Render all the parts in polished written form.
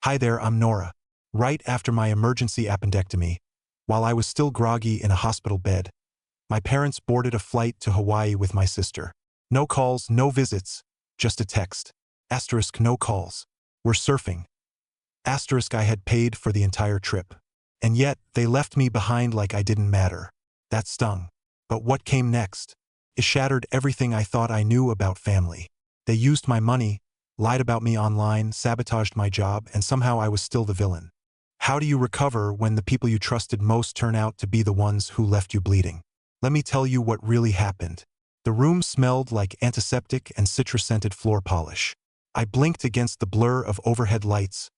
Hi there, I'm Nora. Right after my emergency appendectomy, while I was still groggy in a hospital bed, my parents boarded a flight to Hawaii with my sister. No calls, no visits, just a text. Asterisk no calls. We're surfing. Asterisk I had paid for the entire trip. And yet, they left me behind like I didn't matter. That stung. But what came next? It shattered everything I thought I knew about family. They used my money, lied about me online, sabotaged my job, and somehow I was still the villain. How do you recover when the people you trusted most turn out to be the ones who left you bleeding? Let me tell you what really happened. The room smelled like antiseptic and citrus-scented floor polish. I blinked against the blur of overhead lights,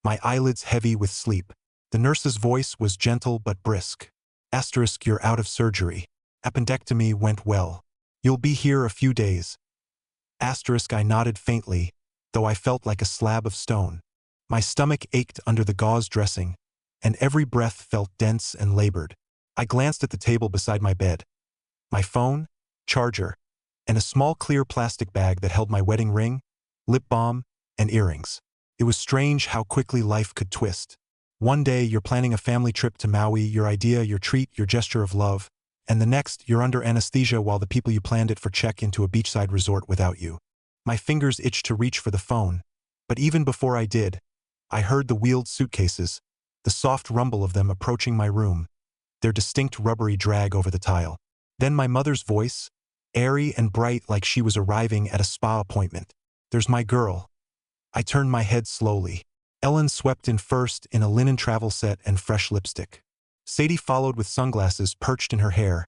my eyelids heavy with sleep. The nurse's voice was gentle but brisk. Asterisk you're out of surgery. Appendectomy went well. You'll be here a few days. Asterisk I nodded faintly, though I felt like a slab of stone. My stomach ached under the gauze dressing, and every breath felt dense and labored. I glanced at the table beside my bed. My phone, charger, and a small clear plastic bag that held my wedding ring, lip balm, and earrings. It was strange how quickly life could twist. One day you're planning a family trip to Maui, your idea, your treat, your gesture of love, and the next you're under anesthesia while the people you planned it for check into a beachside resort without you. My fingers itched to reach for the phone, but even before I did, I heard the wheeled suitcases, the soft rumble of them approaching my room, their distinct rubbery drag over the tile. Then my mother's voice, airy and bright like she was arriving at a spa appointment. There's my girl. I turned my head slowly. Ellen swept in first in a linen travel set and fresh lipstick. Sadie followed with sunglasses perched in her hair,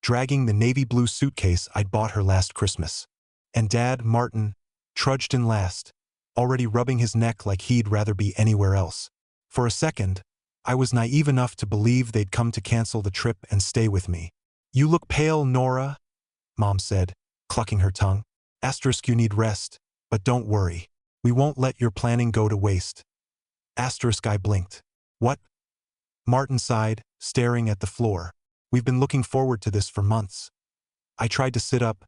dragging the navy blue suitcase I'd bought her last Christmas. And Dad, Martin, trudged in last, already rubbing his neck like he'd rather be anywhere else. For a second, I was naive enough to believe they'd come to cancel the trip and stay with me. You look pale, Nora, Mom said, clucking her tongue. Asterisk you need rest, but don't worry. We won't let your planning go to waste. Asterisk I blinked. What? Martin sighed, staring at the floor. We've been looking forward to this for months. I tried to sit up,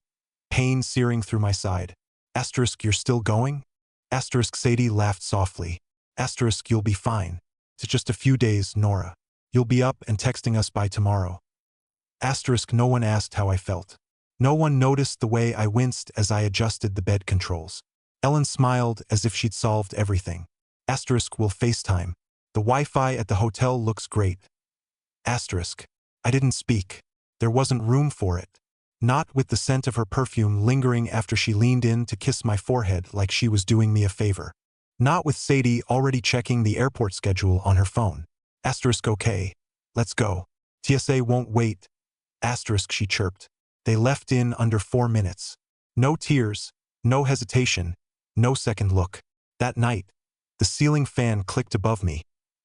pain searing through my side. Asterisk you're still going? Asterisk Sadie laughed softly. Asterisk you'll be fine. It's just a few days, Nora. You'll be up and texting us by tomorrow. Asterisk no one asked how I felt. No one noticed the way I winced as I adjusted the bed controls. Ellen smiled as if she'd solved everything. Asterisk we'll FaceTime. The Wi-Fi at the hotel looks great. Asterisk. I didn't speak. There wasn't room for it. Not with the scent of her perfume lingering after she leaned in to kiss my forehead like she was doing me a favor. Not with Sadie already checking the airport schedule on her phone. Asterisk okay. Let's go. TSA won't wait. Asterisk she chirped. They left in under 4 minutes. No tears, no hesitation, no second look. That night, the ceiling fan clicked above me,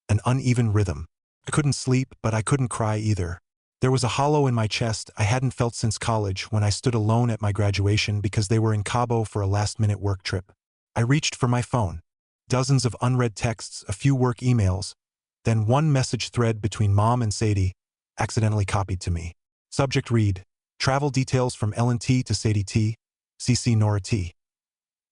an uneven rhythm. I couldn't sleep, but I couldn't cry either. There was a hollow in my chest I hadn't felt since college when I stood alone at my graduation because they were in Cabo for a last-minute work trip. I reached for my phone. Dozens of unread texts, a few work emails, then one message thread between Mom and Sadie, accidentally copied to me. Subject read, travel details from Ellen T to Sadie T, CC Nora T.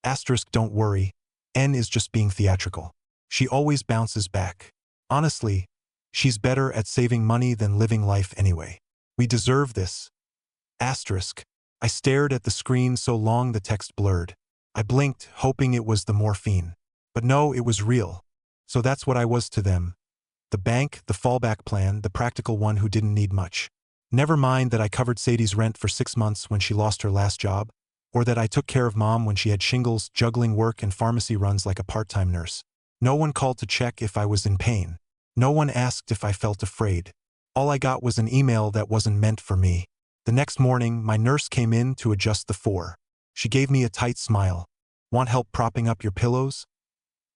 Asterisk don't worry, N is just being theatrical. She always bounces back. Honestly, she's better at saving money than living life anyway. We deserve this. Asterisk. I stared at the screen so long the text blurred. I blinked, hoping it was the morphine. But no, it was real. So that's what I was to them. The bank, the fallback plan, the practical one who didn't need much. Never mind that I covered Sadie's rent for 6 months when she lost her last job, or that I took care of Mom when she had shingles, juggling work and pharmacy runs like a part-time nurse. No one called to check if I was in pain. No one asked if I felt afraid. All I got was an email that wasn't meant for me. The next morning, my nurse came in to adjust the 4. She gave me a tight smile. Want help propping up your pillows?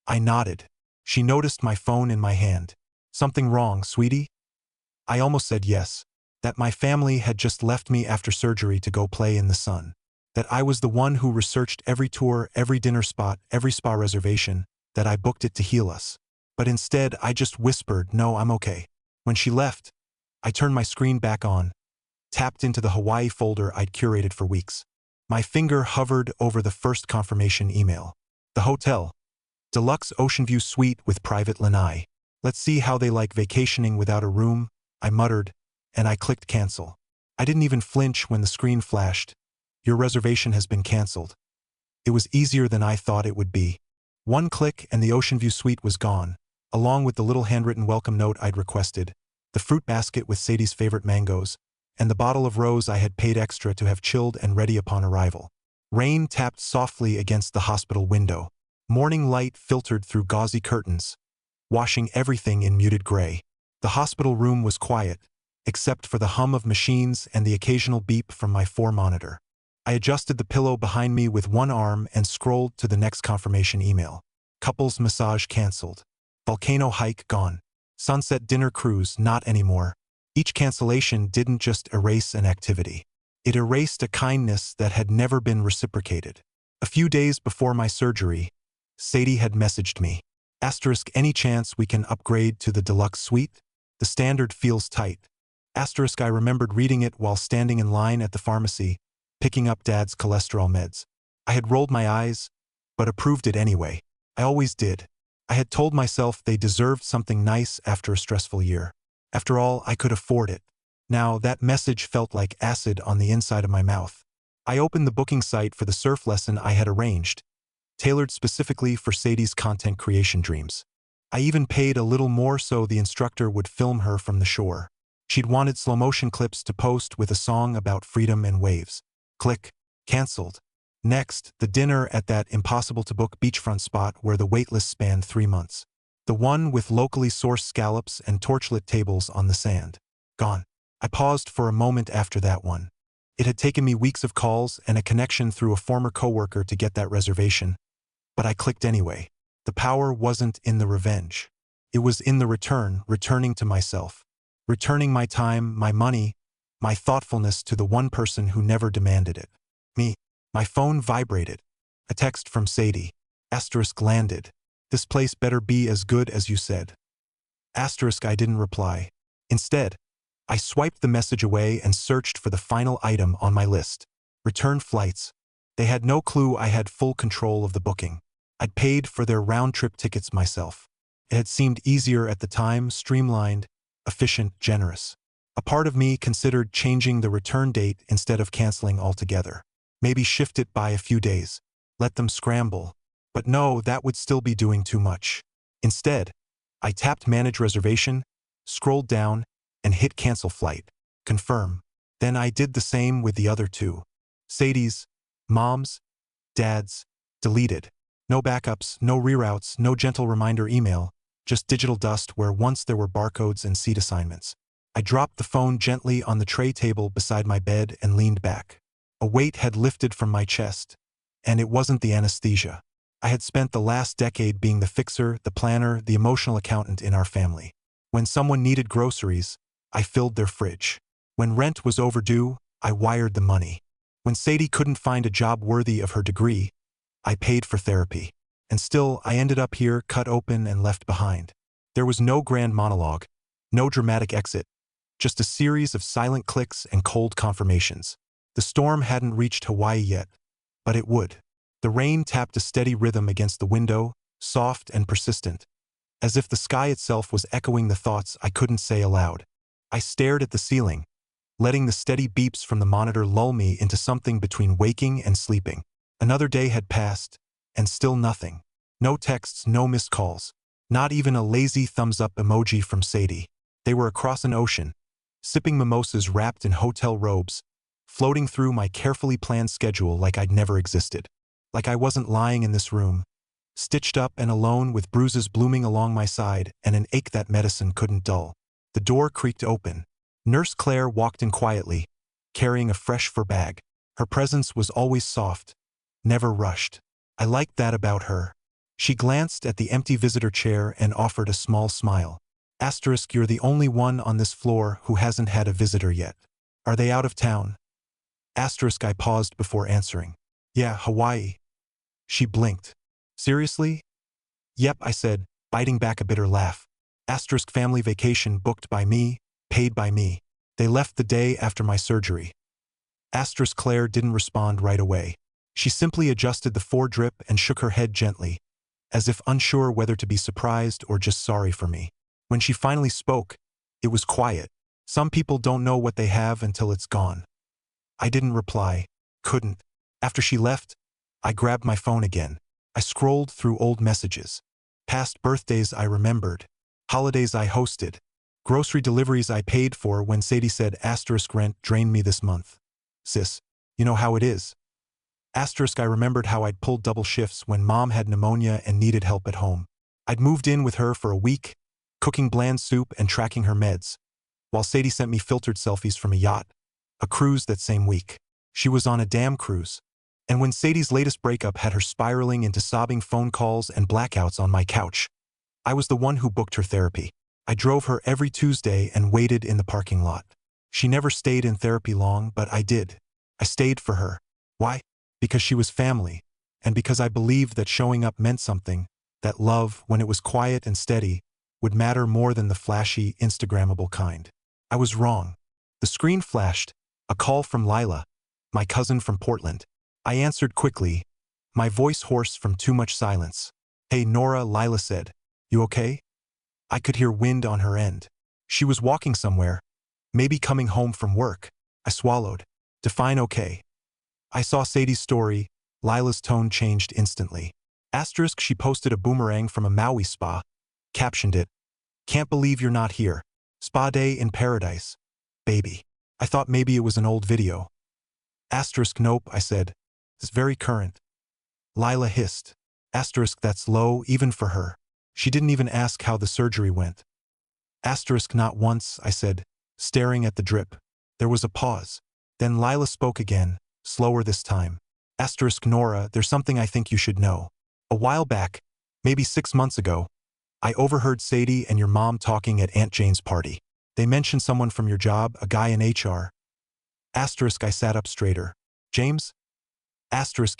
I nodded. She noticed my phone in my hand. Something wrong, sweetie? I almost said yes. That my family had just left me after surgery to go play in the sun. That I was the one who researched every tour, every dinner spot, every spa reservation, that I booked it to heal us. But instead, I just whispered, no, I'm okay. When she left, I turned my screen back on, tapped into the Hawaii folder I'd curated for weeks. My finger hovered over the first confirmation email. The hotel. Deluxe ocean view suite with private lanai. Let's see how they like vacationing without a room, I muttered, and I clicked cancel. I didn't even flinch when the screen flashed. Your reservation has been canceled. It was easier than I thought it would be. One click and the ocean view suite was gone, along with the little handwritten welcome note I'd requested, the fruit basket with Sadie's favorite mangoes, and the bottle of rose I had paid extra to have chilled and ready upon arrival. Rain tapped softly against the hospital window. Morning light filtered through gauzy curtains, washing everything in muted gray. The hospital room was quiet, except for the hum of machines and the occasional beep from my 4 monitor. I adjusted the pillow behind me with one arm and scrolled to the next confirmation email. Couples massage canceled. Volcano hike gone. Sunset dinner cruise not anymore. Each cancellation didn't just erase an activity. It erased a kindness that had never been reciprocated. A few days before my surgery, Sadie had messaged me. Asterisk, any chance we can upgrade to the deluxe suite? The standard feels tight. Asterisk, I remembered reading it while standing in line at the pharmacy, picking up Dad's cholesterol meds. I had rolled my eyes, but approved it anyway. I always did. I had told myself they deserved something nice after a stressful year. After all, I could afford it. Now, that message felt like acid on the inside of my mouth. I opened the booking site for the surf lesson I had arranged, tailored specifically for Sadie's content creation dreams. I even paid a little more so the instructor would film her from the shore. She'd wanted slow-motion clips to post with a song about freedom and waves. Click. Cancelled. Next, the dinner at that impossible-to-book beachfront spot where the waitlist spanned 3 months. The one with locally sourced scallops and torchlit tables on the sand. Gone. I paused for a moment after that one. It had taken me weeks of calls and a connection through a former coworker to get that reservation. But I clicked anyway. The power wasn't in the revenge. It was in the returning to myself. Returning my time, my money, my thoughtfulness to the one person who never demanded it. Me. My phone vibrated. A text from Sadie. Asterisk landed. This place better be as good as you said. Asterisk, I didn't reply. Instead, I swiped the message away and searched for the final item on my list. Return flights. They had no clue I had full control of the booking. I'd paid for their round-trip tickets myself. It had seemed easier at the time, streamlined, efficient, generous. A part of me considered changing the return date instead of canceling altogether. Maybe shift it by a few days. Let them scramble. But no, that would still be doing too much. Instead, I tapped Manage Reservation, scrolled down, and hit Cancel Flight. Confirm. Then I did the same with the other 2. Sadie's, Mom's, Dad's, deleted. No backups, no reroutes, no gentle reminder email, just digital dust where once there were barcodes and seat assignments. I dropped the phone gently on the tray table beside my bed and leaned back. A weight had lifted from my chest, and it wasn't the anesthesia. I had spent the last decade being the fixer, the planner, the emotional accountant in our family. When someone needed groceries, I filled their fridge. When rent was overdue, I wired the money. When Sadie couldn't find a job worthy of her degree, I paid for therapy. And still, I ended up here, cut open and left behind. There was no grand monologue, no dramatic exit, just a series of silent clicks and cold confirmations. The storm hadn't reached Hawaii yet, but it would. The rain tapped a steady rhythm against the window, soft and persistent, as if the sky itself was echoing the thoughts I couldn't say aloud. I stared at the ceiling, letting the steady beeps from the monitor lull me into something between waking and sleeping. Another day had passed, and still nothing. No texts, no missed calls. Not even a lazy thumbs-up emoji from Sadie. They were across an ocean, sipping mimosas wrapped in hotel robes, floating through my carefully planned schedule like I'd never existed. Like I wasn't lying in this room, stitched up and alone with bruises blooming along my side and an ache that medicine couldn't dull. The door creaked open. Nurse Claire walked in quietly, carrying a fresh fur bag. Her presence was always soft, never rushed. I liked that about her. She glanced at the empty visitor chair and offered a small smile. Asterisk, you're the only one on this floor who hasn't had a visitor yet. Are they out of town? Asterisk, I paused before answering. Yeah, Hawaii. She blinked. Seriously? Yep, I said, biting back a bitter laugh. Asterisk, family vacation booked by me, paid by me. They left the day after my surgery. Asterisk, Claire didn't respond right away. She simply adjusted the foredrip and shook her head gently, as if unsure whether to be surprised or just sorry for me. When she finally spoke, it was quiet. Some people don't know what they have until it's gone. I didn't reply. Couldn't. After she left, I grabbed my phone again. I scrolled through old messages. Past birthdays I remembered. Holidays I hosted. Grocery deliveries I paid for when Sadie said *rent drained me this month. Sis, you know how it is. * I remembered how I'd pulled double shifts when Mom had pneumonia and needed help at home. I'd moved in with her for a week, cooking bland soup and tracking her meds, while Sadie sent me filtered selfies from a yacht, a cruise that same week. She was on a damn cruise. And when Sadie's latest breakup had her spiraling into sobbing phone calls and blackouts on my couch, I was the one who booked her therapy. I drove her every Tuesday and waited in the parking lot. She never stayed in therapy long, but I did. I stayed for her. Why? Because she was family, and because I believed that showing up meant something, that love, when it was quiet and steady, would matter more than the flashy, Instagrammable kind. I was wrong. The screen flashed, a call from Lila, my cousin from Portland. I answered quickly, my voice hoarse from too much silence. Hey Nora, Lila said. You okay? I could hear wind on her end. She was walking somewhere, maybe coming home from work. I swallowed. Define okay. I saw Sadie's story. Lila's tone changed instantly. She posted a boomerang from a Maui spa, captioned it, "Can't believe you're not here. Spa day in paradise. Baby." I thought maybe it was an old video. Nope, I said. It's very current. Lila hissed. That's low even for her. She didn't even ask how the surgery went. Not once, I said, staring at the drip. There was a pause. Then Lila spoke again, slower this time. Nora, there's something I think you should know. A while back, maybe 6 months ago, I overheard Sadie and your mom talking at Aunt Jane's party. They mentioned someone from your job, a guy in HR. I sat up straighter. James?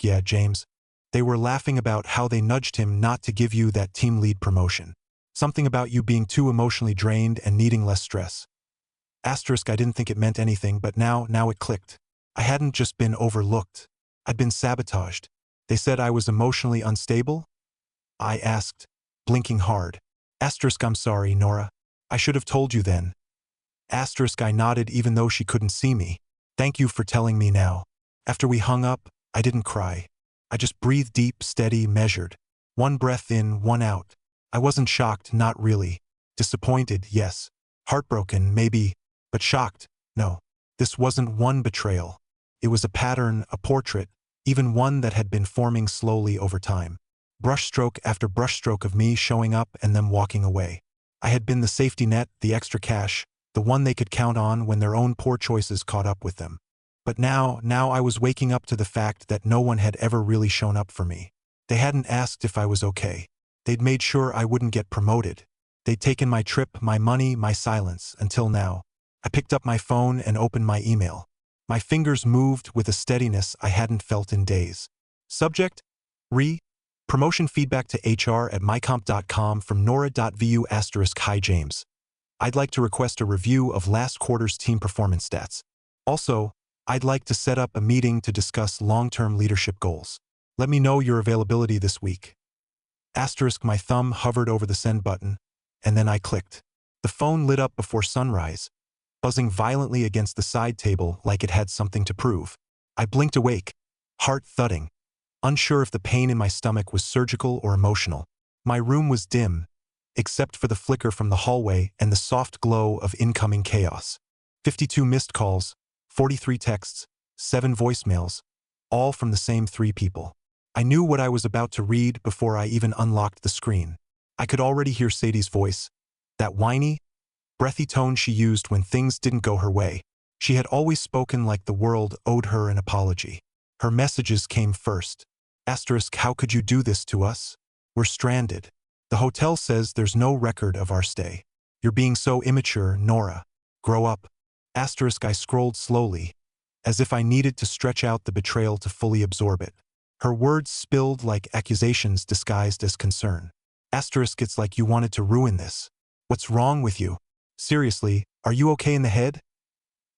Yeah, James. They were laughing about how they nudged him not to give you that team lead promotion. Something about you being too emotionally drained and needing less stress. I didn't think it meant anything, but now it clicked. I hadn't just been overlooked. I'd been sabotaged. They said I was emotionally unstable? I asked, blinking hard. I'm sorry, Nora. I should have told you then. I nodded even though she couldn't see me. Thank you for telling me now. After we hung up, I didn't cry. I just breathed deep, steady, measured. One breath in, one out. I wasn't shocked, not really. Disappointed, yes. Heartbroken, maybe. But shocked, no. This wasn't one betrayal. It was a pattern, a portrait, even one that had been forming slowly over time. Brushstroke after brushstroke of me showing up and them walking away. I had been the safety net, the extra cash, the one they could count on when their own poor choices caught up with them. But now I was waking up to the fact that no one had ever really shown up for me. They hadn't asked if I was okay. They'd made sure I wouldn't get promoted. They'd taken my trip, my money, my silence, until now. I picked up my phone and opened my email. My fingers moved with a steadiness I hadn't felt in days. Subject? Promotion feedback to hr@mycomp.com from Nora.vu *. Hi James. I'd like to request a review of last quarter's team performance stats. Also, I'd like to set up a meeting to discuss long-term leadership goals. Let me know your availability this week. My thumb hovered over the send button, and then I clicked. The phone lit up before sunrise, buzzing violently against the side table like it had something to prove. I blinked awake, heart thudding, unsure if the pain in my stomach was surgical or emotional. My room was dim, except for the flicker from the hallway and the soft glow of incoming chaos. 52 missed calls, 43 texts, 7 voicemails, all from the same 3 people. I knew what I was about to read before I even unlocked the screen. I could already hear Sadie's voice, that whiny, breathy tone she used when things didn't go her way. She had always spoken like the world owed her an apology. Her messages came first. How could you do this to us? We're stranded. The hotel says there's no record of our stay. You're being so immature, Nora. Grow up. I scrolled slowly, as if I needed to stretch out the betrayal to fully absorb it. Her words spilled like accusations disguised as concern. It's like you wanted to ruin this. What's wrong with you? Seriously, are you okay in the head?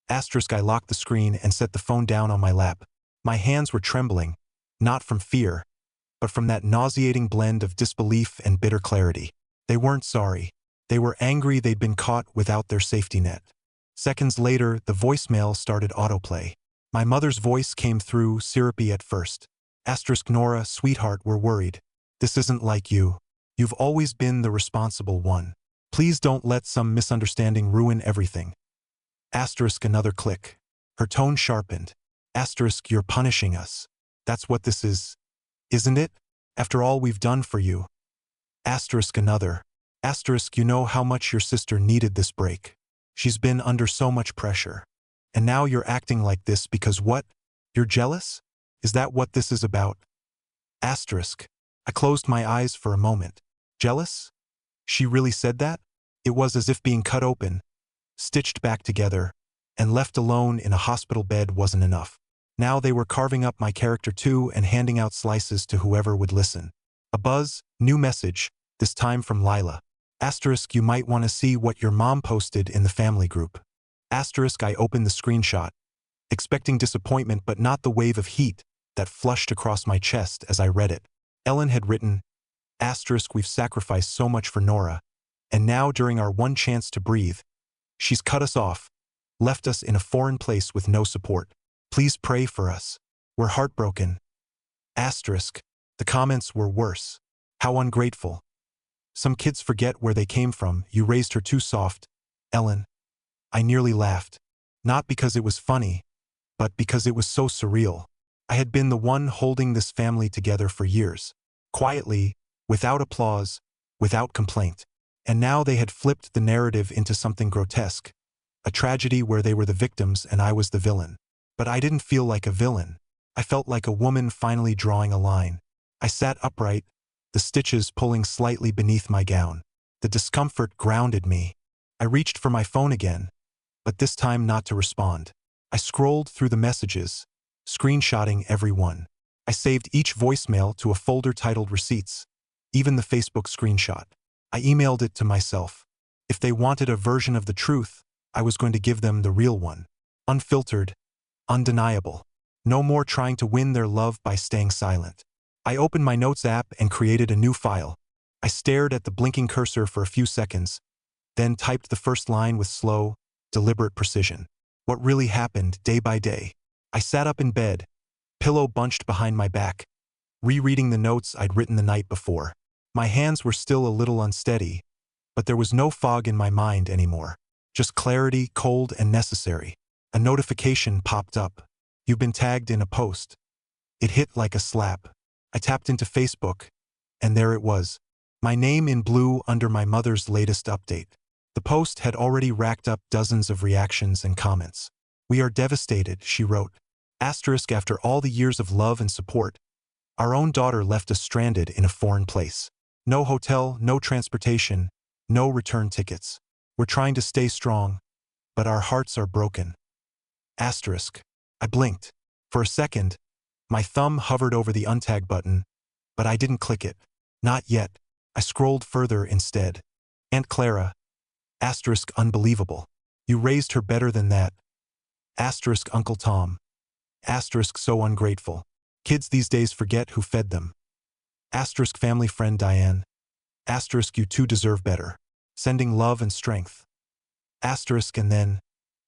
I locked the screen and set the phone down on my lap. My hands were trembling, not from fear, but from that nauseating blend of disbelief and bitter clarity. They weren't sorry. They were angry they'd been caught without their safety net. Seconds later, the voicemail started autoplay. My mother's voice came through, syrupy at first. Asterisk Nora, sweetheart, we're worried. This isn't like you. You've always been the responsible one. Please don't let some misunderstanding ruin everything. Asterisk another click. Her tone sharpened. Asterisk, you're punishing us. That's what this is, isn't it? After all we've done for you. Asterisk another. Asterisk, you know how much your sister needed this break. She's been under so much pressure. And now you're acting like this because what? You're jealous? Is that what this is about? Asterisk. I closed my eyes for a moment. Jealous? She really said that? It was as if being cut open, stitched back together, and left alone in a hospital bed wasn't enough. Now they were carving up my character too and handing out slices to whoever would listen. A buzz, new message, this time from Lila. Asterisk, you might want to see what your mom posted in the family group. Asterisk, I opened the screenshot, expecting disappointment but not the wave of heat that flushed across my chest as I read it. Ellen had written, asterisk, we've sacrificed so much for Nora, and now during our one chance to breathe, she's cut us off, left us in a foreign place with no support. Please pray for us. We're heartbroken. Asterisk. The comments were worse. How ungrateful. Some kids forget where they came from. You raised her too soft. Ellen. I nearly laughed. Not because it was funny, but because it was so surreal. I had been the one holding this family together for years. Quietly, without applause, without complaint. And now they had flipped the narrative into something grotesque. A tragedy where they were the victims and I was the villain. But I didn't feel like a villain. I felt like a woman finally drawing a line. I sat upright, the stitches pulling slightly beneath my gown. The discomfort grounded me. I reached for my phone again, but this time not to respond. I scrolled through the messages, screenshotting every one. I saved each voicemail to a folder titled Receipts, even the Facebook screenshot. I emailed it to myself. If they wanted a version of the truth, I was going to give them the real one. Unfiltered, undeniable. No more trying to win their love by staying silent. I opened my Notes app and created a new file. I stared at the blinking cursor for a few seconds, then typed the first line with slow, deliberate precision. What really happened day by day. I sat up in bed, pillow bunched behind my back, rereading the notes I'd written the night before. My hands were still a little unsteady, but there was no fog in my mind anymore. Just clarity, cold and necessary. A notification popped up. You've been tagged in a post. It hit like a slap. I tapped into Facebook, and there it was. My name in blue under my mother's latest update. The post had already racked up dozens of reactions and comments. We are devastated, she wrote. Asterisk, after all the years of love and support, our own daughter left us stranded in a foreign place. No hotel, no transportation, no return tickets. We're trying to stay strong, but our hearts are broken. Asterisk. I blinked. For a second, my thumb hovered over the untag button, but I didn't click it. Not yet. I scrolled further instead. Aunt Clara. Asterisk, unbelievable. You raised her better than that. Asterisk, Uncle Tom. Asterisk, so ungrateful. Kids these days forget who fed them. Asterisk, family friend Diane. Asterisk, you two deserve better. Sending love and strength. Asterisk, and then,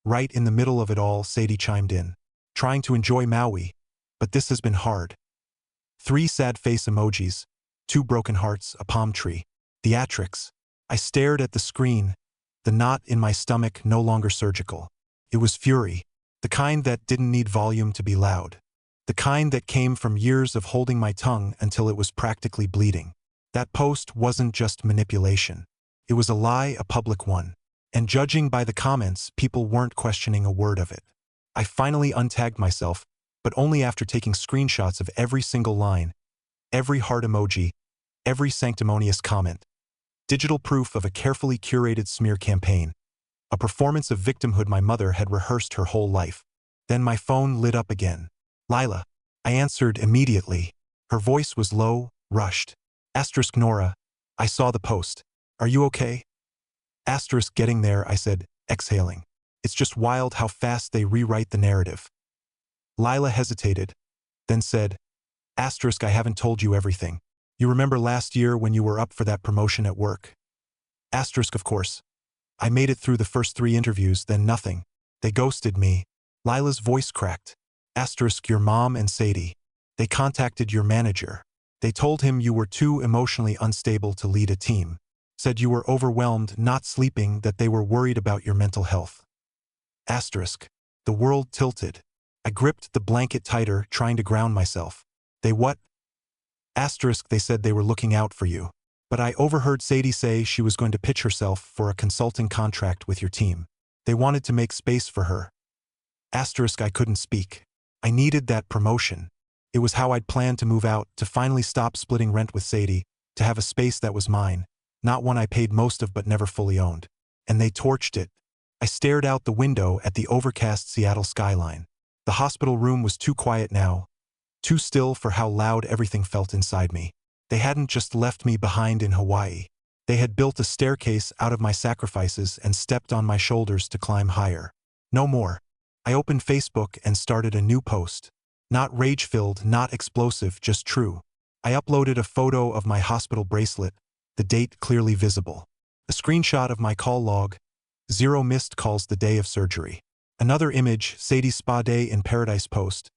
right in the middle of it all, Sadie chimed in. Trying to enjoy Maui, but this has been hard. 3 sad face emojis, 2 broken hearts, a palm tree. Theatrics. I stared at the screen, the knot in my stomach no longer surgical. It was fury, the kind that didn't need volume to be loud. The kind that came from years of holding my tongue until it was practically bleeding. That post wasn't just manipulation. It was a lie, a public one. And judging by the comments, people weren't questioning a word of it. I finally untagged myself, but only after taking screenshots of every single line, every heart emoji, every sanctimonious comment. Digital proof of a carefully curated smear campaign. A performance of victimhood my mother had rehearsed her whole life. Then my phone lit up again. Lila. I answered immediately. Her voice was low, rushed. Asterisk, Nora. I saw the post. Are you okay? Asterisk, getting there, I said, exhaling. It's just wild how fast they rewrite the narrative. Lila hesitated, then said, Asterisk, I haven't told you everything. You remember last year when you were up for that promotion at work? Asterisk, of course. I made it through the first 3 interviews, then nothing. They ghosted me. Lila's voice cracked. Asterisk, your mom and Sadie. They contacted your manager. They told him you were too emotionally unstable to lead a team. Said you were overwhelmed, not sleeping, that they were worried about your mental health. Asterisk. The world tilted. I gripped the blanket tighter, trying to ground myself. They what? Asterisk, they said they were looking out for you. But I overheard Sadie say she was going to pitch herself for a consulting contract with your team. They wanted to make space for her. Asterisk, I couldn't speak. I needed that promotion. It was how I'd planned to move out, to finally stop splitting rent with Sadie, to have a space that was mine, not one I paid most of but never fully owned. And they torched it. I stared out the window at the overcast Seattle skyline. The hospital room was too quiet now, too still for how loud everything felt inside me. They hadn't just left me behind in Hawaii. They had built a staircase out of my sacrifices and stepped on my shoulders to climb higher. No more. I opened Facebook and started a new post. Not rage-filled, not explosive, just true. I uploaded a photo of my hospital bracelet, the date clearly visible. A screenshot of my call log, 0 missed calls the day of surgery. Another image, Sadie's spa day in paradise post,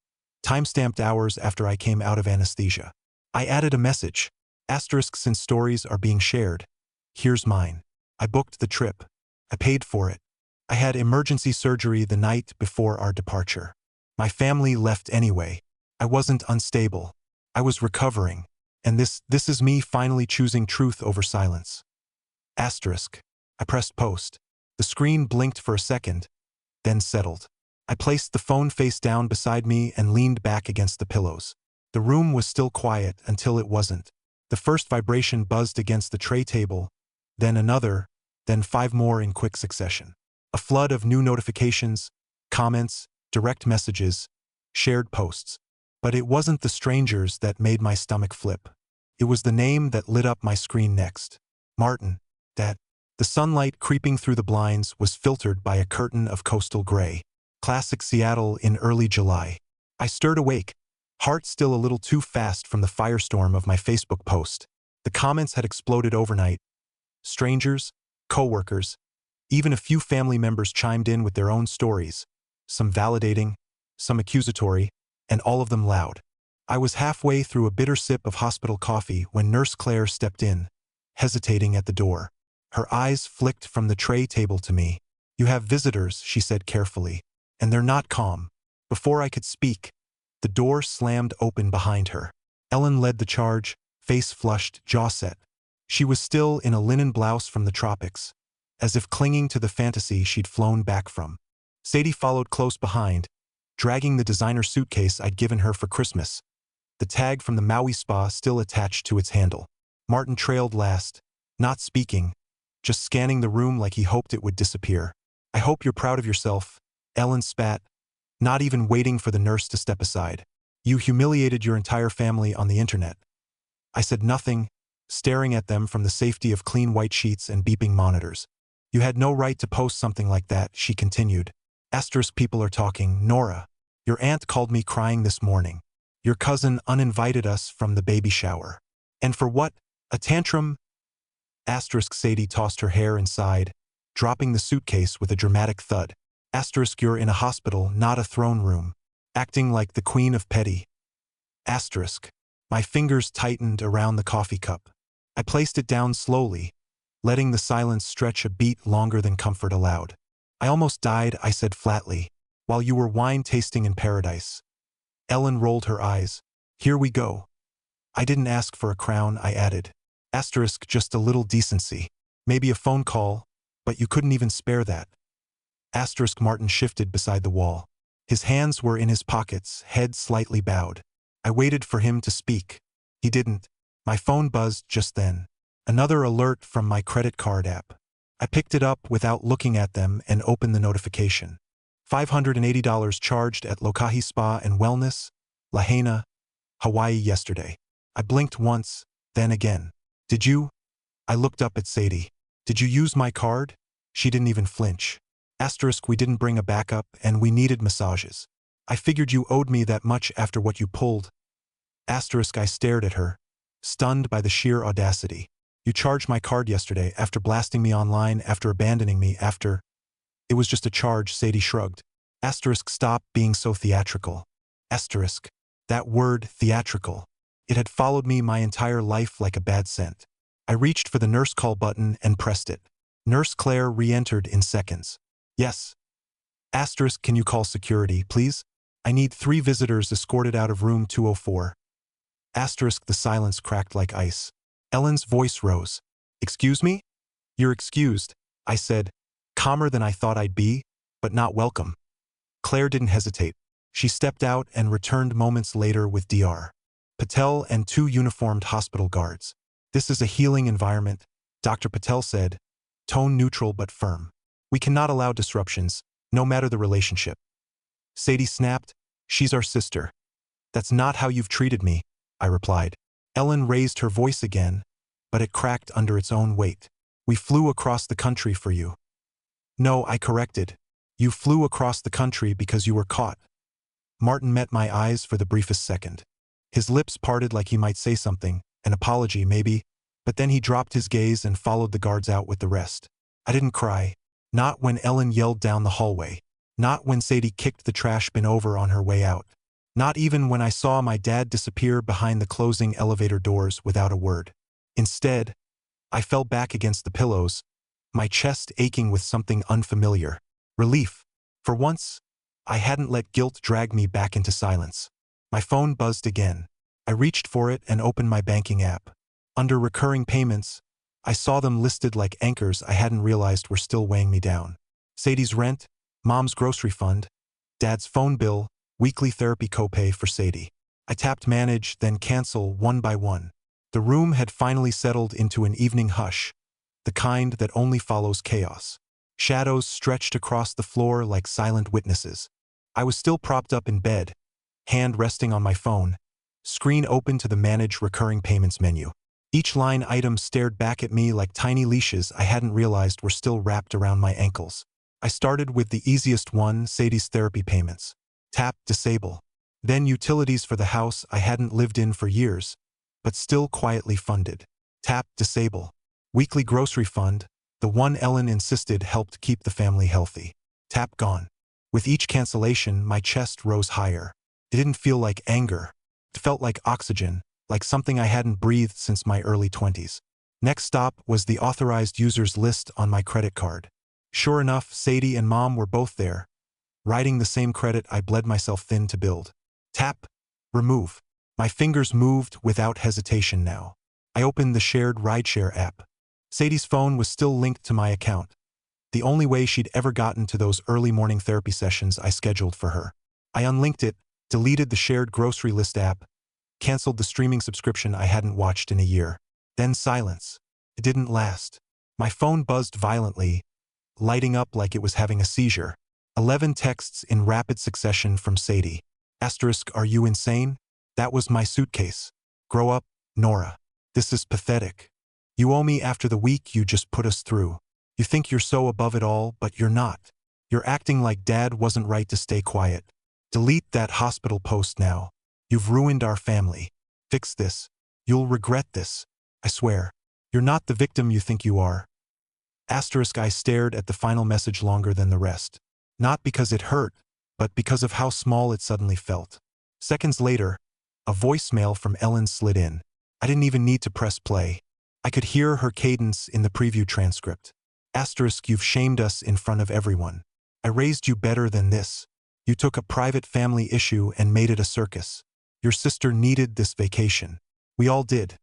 timestamped hours after I came out of anesthesia. I added a message. Asterisk, since stories are being shared, here's mine. I booked the trip. I paid for it. I had emergency surgery the night before our departure. My family left anyway. I wasn't unstable. I was recovering. And this is me finally choosing truth over silence. Asterisk. I pressed post. The screen blinked for a second, then settled. I placed the phone face down beside me and leaned back against the pillows. The room was still quiet until it wasn't. The first vibration buzzed against the tray table, then another, then 5 more in quick succession. A flood of new notifications, comments, direct messages, shared posts. But it wasn't the strangers that made my stomach flip. It was the name that lit up my screen next. Martin. That. The sunlight creeping through the blinds was filtered by a curtain of coastal gray. Classic Seattle in early July. I stirred awake, heart still a little too fast from the firestorm of my Facebook post. The comments had exploded overnight. Strangers, co-workers, even a few family members chimed in with their own stories, some validating, some accusatory, and all of them loud. I was halfway through a bitter sip of hospital coffee when Nurse Claire stepped in, hesitating at the door. Her eyes flicked from the tray table to me. You have visitors, she said carefully, and they're not calm. Before I could speak, the door slammed open behind her. Ellen led the charge, face flushed, jaw set. She was still in a linen blouse from the tropics, as if clinging to the fantasy she'd flown back from. Sadie followed close behind, dragging the designer suitcase I'd given her for Christmas, the tag from the Maui spa still attached to its handle. Martin trailed last, not speaking, just scanning the room like he hoped it would disappear. I hope you're proud of yourself, Ellen spat, not even waiting for the nurse to step aside. You humiliated your entire family on the internet. I said nothing, staring at them from the safety of clean white sheets and beeping monitors. You had no right to post something like that, she continued. Asterisk, people are talking. Nora. Your aunt called me crying this morning. Your cousin uninvited us from the baby shower. And for what? A tantrum? Asterisk, Sadie tossed her hair and sighed, dropping the suitcase with a dramatic thud. Asterisk, you're in a hospital, not a throne room. Acting like the queen of petty. Asterisk. My fingers tightened around the coffee cup. I placed it down slowly, letting the silence stretch a beat longer than comfort allowed. I almost died, I said flatly, while you were wine tasting in paradise. Ellen rolled her eyes. Here we go. I didn't ask for a crown, I added. Asterisk, just a little decency. Maybe a phone call, but you couldn't even spare that. Asterisk, Martin shifted beside the wall. His hands were in his pockets, head slightly bowed. I waited for him to speak. He didn't. My phone buzzed just then. Another alert from my credit card app. I picked it up without looking at them and opened the notification. $580 charged at Lokahi Spa and Wellness, Lahaina, Hawaii yesterday. I blinked once, then again. Did you? I looked up at Sadie. Did you use my card? She didn't even flinch. Asterisk, we didn't bring a backup and we needed massages. I figured you owed me that much after what you pulled. Asterisk I stared at her, stunned by the sheer audacity. You charged my card yesterday after blasting me online, after abandoning me, after… It was just a charge, Sadie shrugged. Asterisk stop being so theatrical. Asterisk. That word, theatrical. It had followed me my entire life like a bad scent. I reached for the nurse call button and pressed it. Nurse Claire re-entered in seconds. Yes. Asterisk, can you call security, please? I need 3 visitors escorted out of room 204. Asterisk, the silence cracked like ice. Ellen's voice rose. Excuse me? You're excused, I said, calmer than I thought I'd be, but not welcome. Claire didn't hesitate. She stepped out and returned moments later with Dr. Patel and 2 uniformed hospital guards. This is a healing environment, Dr. Patel said, tone neutral but firm. We cannot allow disruptions, no matter the relationship. Sadie snapped, she's our sister. That's not how you've treated me, I replied. Ellen raised her voice again, but it cracked under its own weight. We flew across the country for you. No, I corrected. You flew across the country because you were caught. Martin met my eyes for the briefest second. His lips parted like he might say something, an apology maybe, but then he dropped his gaze and followed the guards out with the rest. I didn't cry. Not when Ellen yelled down the hallway. Not when Sadie kicked the trash bin over on her way out. Not even when I saw my dad disappear behind the closing elevator doors without a word. Instead, I fell back against the pillows, my chest aching with something unfamiliar. Relief. For once, I hadn't let guilt drag me back into silence. My phone buzzed again. I reached for it and opened my banking app. Under recurring payments, I saw them listed like anchors I hadn't realized were still weighing me down. Sadie's rent, Mom's grocery fund, Dad's phone bill, weekly therapy copay for Sadie. I tapped manage, then cancel one by one. The room had finally settled into an evening hush, the kind that only follows chaos. Shadows stretched across the floor like silent witnesses. I was still propped up in bed, hand resting on my phone, screen open to the Manage Recurring Payments menu. Each line item stared back at me like tiny leashes I hadn't realized were still wrapped around my ankles. I started with the easiest one, Sadie's therapy payments. Tap, disable. Then utilities for the house I hadn't lived in for years, but still quietly funded. Tap, disable. Weekly grocery fund, the one Ellen insisted helped keep the family healthy. Tap, gone. With each cancellation, my chest rose higher. It didn't feel like anger. It felt like oxygen, like something I hadn't breathed since my early 20s. Next stop was the authorized users list on my credit card. Sure enough, Sadie and Mom were both there, writing the same credit I bled myself thin to build. Tap, remove. My fingers moved without hesitation now. I opened the shared rideshare app. Sadie's phone was still linked to my account, the only way she'd ever gotten to those early morning therapy sessions I scheduled for her. I unlinked it, deleted the shared grocery list app, canceled the streaming subscription I hadn't watched in a year. Then silence. It didn't last. My phone buzzed violently, lighting up like it was having a seizure. 11 texts in rapid succession from Sadie. Asterisk, are you insane? That was my suitcase. Grow up, Nora. This is pathetic. You owe me after the week you just put us through. You think you're so above it all, but you're not. You're acting like Dad wasn't right to stay quiet. Delete that hospital post now. You've ruined our family. Fix this. You'll regret this. I swear. You're not the victim you think you are. Asterisk, I stared at the final message longer than the rest. Not because it hurt, but because of how small it suddenly felt. Seconds later, a voicemail from Ellen slid in. I didn't even need to press play. I could hear her cadence in the preview transcript. Asterisk, you've shamed us in front of everyone. I raised you better than this. You took a private family issue and made it a circus. Your sister needed this vacation. We all did.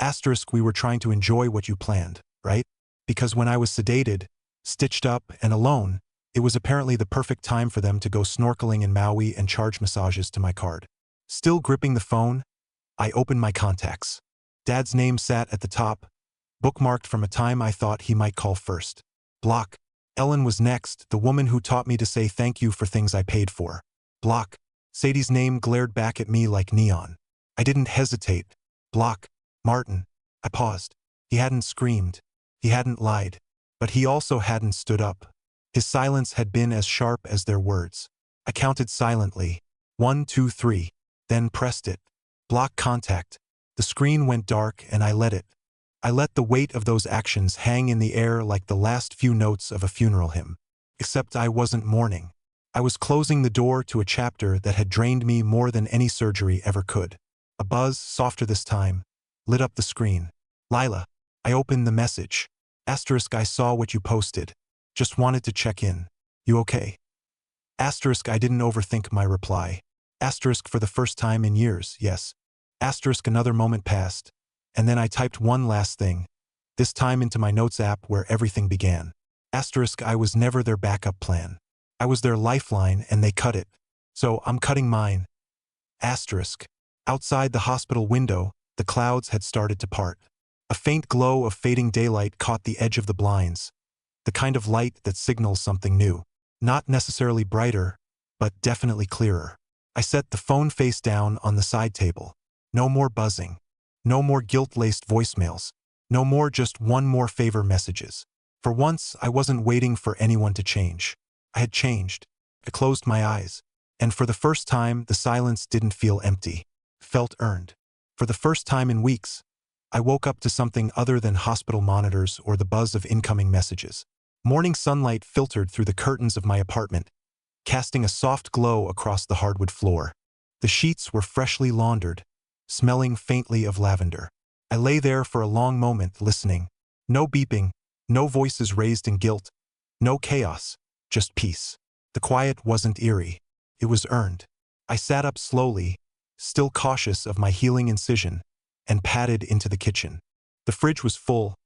Asterisk, we were trying to enjoy what you planned, right? Because when I was sedated, stitched up, and alone, it was apparently the perfect time for them to go snorkeling in Maui and charge massages to my card. Still gripping the phone, I opened my contacts. Dad's name sat at the top, bookmarked from a time I thought he might call first. Block. Ellen was next, the woman who taught me to say thank you for things I paid for. Block. Sadie's name glared back at me like neon. I didn't hesitate. Block. Martin. I paused. He hadn't screamed. He hadn't lied. But he also hadn't stood up. His silence had been as sharp as their words. I counted silently. 1, 2, 3. Then pressed it. Block contact. The screen went dark and I let it. I let the weight of those actions hang in the air like the last few notes of a funeral hymn. Except I wasn't mourning. I was closing the door to a chapter that had drained me more than any surgery ever could. A buzz, softer this time, lit up the screen. Lila. I opened the message. Asterisk, I saw what you posted. Just wanted to check in. You okay? Asterisk, I didn't overthink my reply. Asterisk, for the first time in years, yes. Asterisk, another moment passed. And then I typed one last thing. This time into my notes app where everything began. Asterisk, I was never their backup plan. I was their lifeline and they cut it. So I'm cutting mine. Asterisk. Outside the hospital window, the clouds had started to part. A faint glow of fading daylight caught the edge of the blinds. The kind of light that signals something new. Not necessarily brighter, but definitely clearer. I set the phone face down on the side table. No more buzzing. No more guilt-laced voicemails. No more just one more favor messages. For once, I wasn't waiting for anyone to change. I had changed. I closed my eyes. And for the first time, the silence didn't feel empty. Felt earned. For the first time in weeks, I woke up to something other than hospital monitors or the buzz of incoming messages. Morning sunlight filtered through the curtains of my apartment, casting a soft glow across the hardwood floor. The sheets were freshly laundered, smelling faintly of lavender. I lay there for a long moment, listening. No beeping, no voices raised in guilt, no chaos, just peace. The quiet wasn't eerie. It was earned. I sat up slowly, still cautious of my healing incision, and padded into the kitchen. The fridge was full.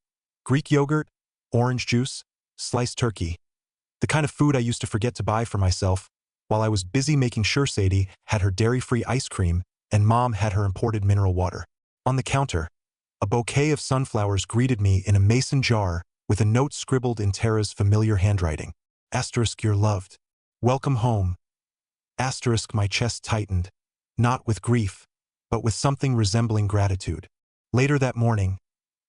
Greek yogurt, orange juice, sliced turkey. The kind of food I used to forget to buy for myself, while I was busy making sure Sadie had her dairy-free ice cream and Mom had her imported mineral water. On the counter, a bouquet of sunflowers greeted me in a mason jar with a note scribbled in Tara's familiar handwriting. Asterisk, you're loved. Welcome home. Asterisk, my chest tightened, not with grief, but with something resembling gratitude. Later that morning,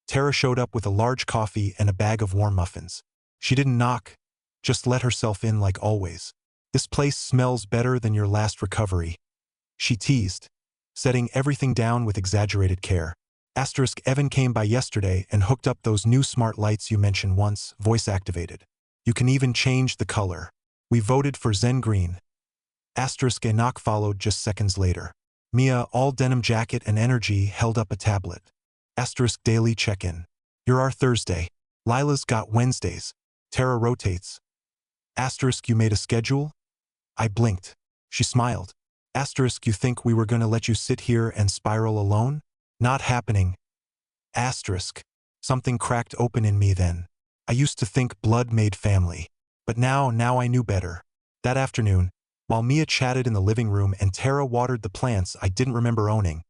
Tara showed up with a large coffee and a bag of warm muffins. She didn't knock, just let herself in like always. This place smells better than your last recovery, she teased, setting everything down with exaggerated care. Asterisk, Evan came by yesterday and hooked up those new smart lights you mentioned once, voice activated. You can even change the color. We voted for Zen Green. Asterisk, a knock followed just seconds later. Mia, all denim jacket and energy, held up a tablet. Asterisk, daily check-in. You're our Thursday. Lila's got Wednesdays. Tara rotates. Asterisk, you made a schedule? I blinked. She smiled. Asterisk, you think we were gonna let you sit here and spiral alone? Not happening. Asterisk. Something cracked open in me then. I used to think blood made family. But now I knew better. That afternoon, while Mia chatted in the living room and Tara watered the plants I didn't remember owning,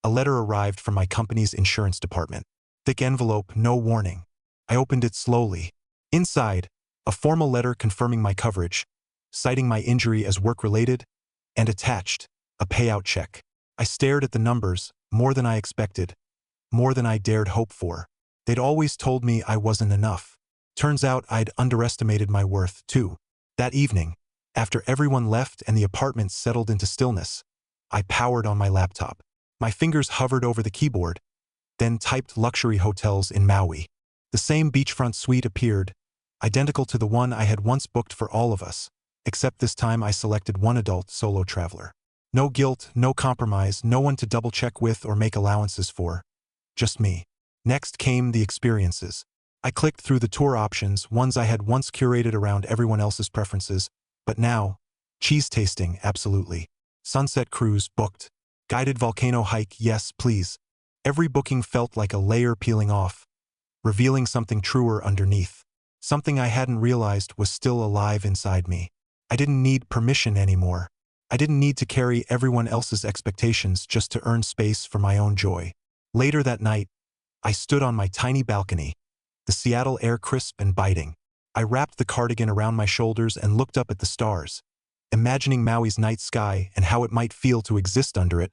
a letter arrived from my company's insurance department. Thick envelope, no warning. I opened it slowly. Inside, a formal letter confirming my coverage, citing my injury as work-related, and attached, a payout check. I stared at the numbers, more than I expected, more than I dared hope for. They'd always told me I wasn't enough. Turns out I'd underestimated my worth, too. That evening, after everyone left and the apartment settled into stillness, I powered on my laptop. My fingers hovered over the keyboard, then typed luxury hotels in Maui. The same beachfront suite appeared, identical to the one I had once booked for all of us, except this time I selected one adult solo traveler. No guilt, no compromise, no one to double-check with or make allowances for. Just me. Next came the experiences. I clicked through the tour options, ones I had once curated around everyone else's preferences, but now, cheese tasting, absolutely. Sunset cruise, booked. Guided volcano hike, yes, please. Every booking felt like a layer peeling off, revealing something truer underneath. Something I hadn't realized was still alive inside me. I didn't need permission anymore. I didn't need to carry everyone else's expectations just to earn space for my own joy. Later that night, I stood on my tiny balcony, the Seattle air crisp and biting. I wrapped the cardigan around my shoulders and looked up at the stars, imagining Maui's night sky and how it might feel to exist under it,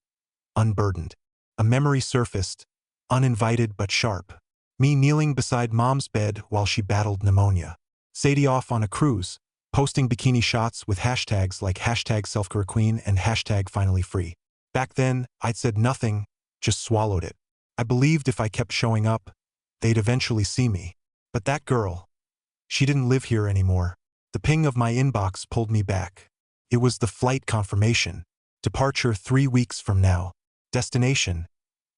unburdened. A memory surfaced, uninvited but sharp. Me kneeling beside Mom's bed while she battled pneumonia. Sadie off on a cruise, posting bikini shots with hashtags like #SelfCareQueen and #FinalyFree. Back then, I'd said nothing, just swallowed it. I believed if I kept showing up, they'd eventually see me. But that girl, she didn't live here anymore. The ping of my inbox pulled me back. It was the flight confirmation. Departure 3 weeks from now. Destination: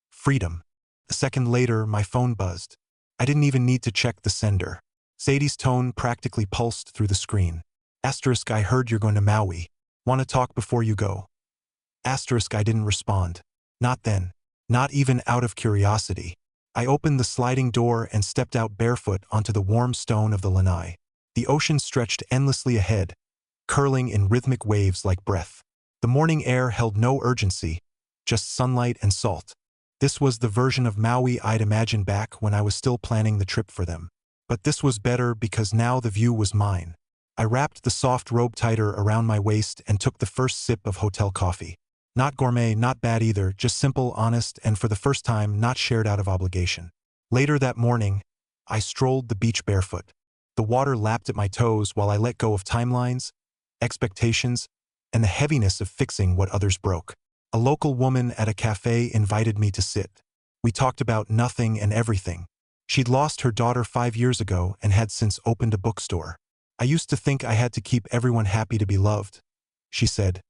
freedom. A second later, my phone buzzed. I didn't even need to check the sender. Sadie's tone practically pulsed through the screen. Asterisk, I heard you're going to Maui. Want to talk before you go? Asterisk, I didn't respond. Not then. Not even out of curiosity. I opened the sliding door and stepped out barefoot onto the warm stone of the lanai. The ocean stretched endlessly ahead, curling in rhythmic waves like breath. The morning air held no urgency, just sunlight and salt. This was the version of Maui I'd imagined back when I was still planning the trip for them. But this was better because now the view was mine. I wrapped the soft robe tighter around my waist and took the first sip of hotel coffee. Not gourmet, not bad either, just simple, honest, and for the first time, not shared out of obligation. Later that morning, I strolled the beach barefoot. The water lapped at my toes while I let go of timelines, expectations, and the heaviness of fixing what others broke. A local woman at a cafe invited me to sit. We talked about nothing and everything. She'd lost her daughter 5 years ago and had since opened a bookstore. I used to think I had to keep everyone happy to be loved, she said,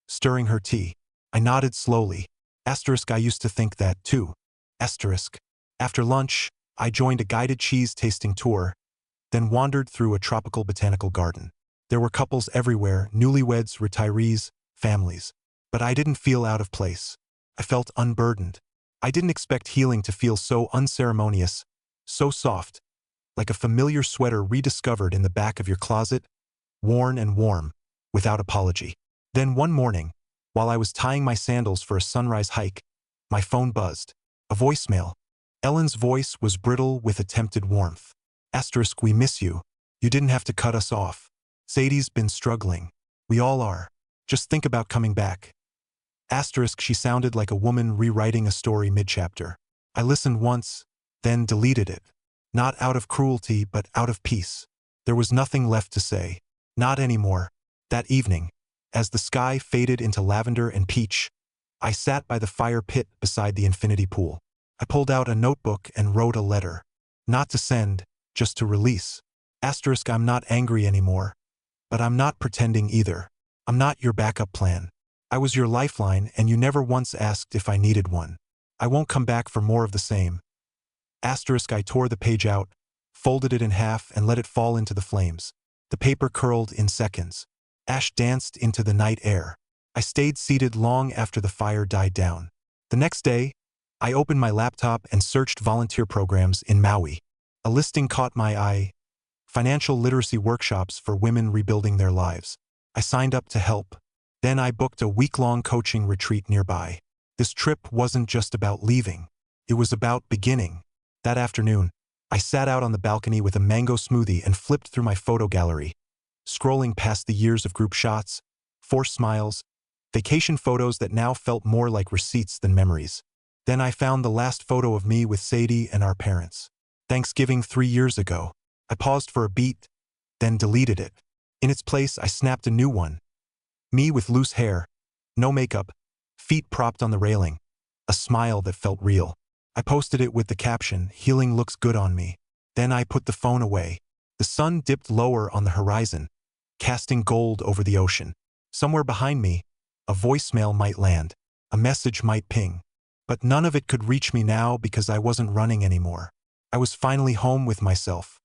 stirring her tea. I nodded slowly. Asterisk, I used to think that too. Asterisk. After lunch, I joined a guided cheese-tasting tour, then wandered through a tropical botanical garden. There were couples everywhere, newlyweds, retirees, families. But I didn't feel out of place. I felt unburdened. I didn't expect healing to feel so unceremonious, so soft, like a familiar sweater rediscovered in the back of your closet, worn and warm, without apology. Then one morning, while I was tying my sandals for a sunrise hike, my phone buzzed. A voicemail. Ellen's voice was brittle with attempted warmth. Asterisk, we miss you. You didn't have to cut us off. Sadie's been struggling. We all are. Just think about coming back. Asterisk, she sounded like a woman rewriting a story mid-chapter. I listened once, then deleted it. Not out of cruelty, but out of peace. There was nothing left to say. Not anymore. That evening, as the sky faded into lavender and peach, I sat by the fire pit beside the infinity pool. I pulled out a notebook and wrote a letter. Not to send, just to release. Asterisk, I'm not angry anymore. But I'm not pretending either. I'm not your backup plan. I was your lifeline and you never once asked if I needed one. I won't come back for more of the same. Asterisk, I tore the page out, folded it in half and let it fall into the flames. The paper curled in seconds. Ash danced into the night air. I stayed seated long after the fire died down. The next day, I opened my laptop and searched volunteer programs in Maui. A listing caught my eye: financial literacy workshops for women rebuilding their lives. I signed up to help. Then I booked a week-long coaching retreat nearby. This trip wasn't just about leaving. It was about beginning. That afternoon, I sat out on the balcony with a mango smoothie and flipped through my photo gallery, scrolling past the years of group shots, forced smiles, vacation photos that now felt more like receipts than memories. Then I found the last photo of me with Sadie and our parents. Thanksgiving 3 years ago. I paused for a beat, then deleted it. In its place, I snapped a new one. Me with loose hair, no makeup, feet propped on the railing, a smile that felt real. I posted it with the caption, "Healing looks good on me." Then I put the phone away. The sun dipped lower on the horizon, casting gold over the ocean. Somewhere behind me, a voicemail might land, a message might ping. But none of it could reach me now because I wasn't running anymore. I was finally home with myself.